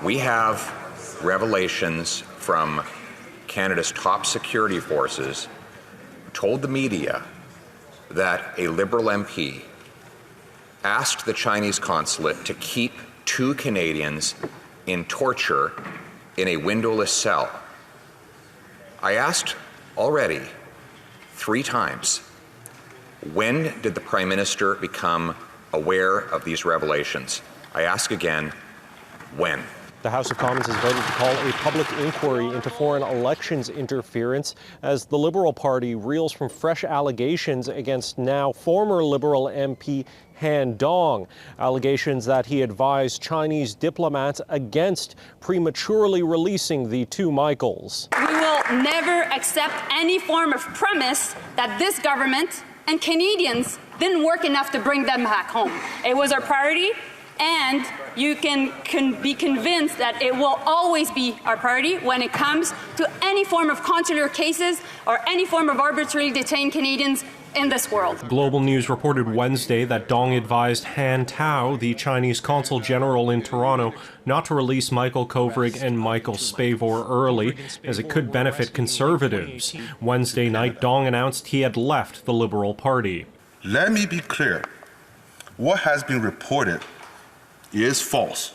We have revelations from Canada's top security forces told the media that a Liberal MP asked the Chinese consulate to keep 2 Canadians in torture in a windowless cell. I asked already 3 times, when did the Prime Minister become aware of these revelations? I ask again, when? The House of Commons has voted to call a public inquiry into foreign elections interference as the Liberal Party reels from fresh allegations against now former Liberal MP Han Dong. Allegations that he advised Chinese diplomats against prematurely releasing the 2 Michaels. We will never accept any form of premise that this government and Canadians didn't work enough to bring them back home. It was our priority, and you can be convinced that it will always be our priority when it comes to any form of consular cases or any form of arbitrarily detained Canadians in this world. Global News reported Wednesday that Dong advised Han Tao, the Chinese consul general in Toronto, not to release Michael Kovrig and Michael Spavor early, as it could benefit Conservatives. Wednesday night, Dong announced he had left the Liberal Party. Let me be clear. What has been reported is false,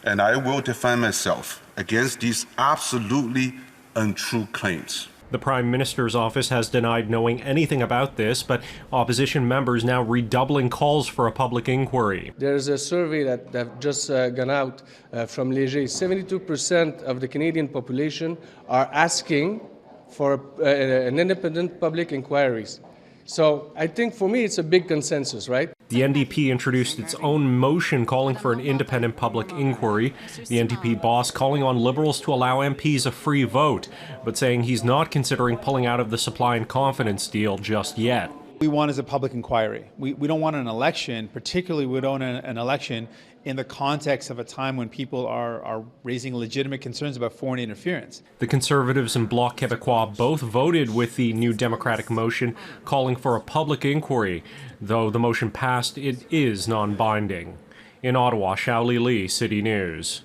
and I will defend myself against these absolutely untrue claims. The Prime Minister's office has denied knowing anything about this, but opposition members now redoubling calls for a public inquiry. There's a survey that just gone out from Léger. 72% of the Canadian population are asking for an independent public inquiries. So I think for me it's a big consensus, right? The NDP introduced its own motion calling for an independent public inquiry. The NDP boss calling on Liberals to allow MPs a free vote, but saying he's not considering pulling out of the supply and confidence deal just yet. We want is a public inquiry. We don't want an election, particularly we don't want an election in the context of a time when people are raising legitimate concerns about foreign interference. The Conservatives and Bloc Québécois both voted with the New Democratic motion calling for a public inquiry. Though the motion passed, it is non-binding. In Ottawa, Xiaoli Li, City News.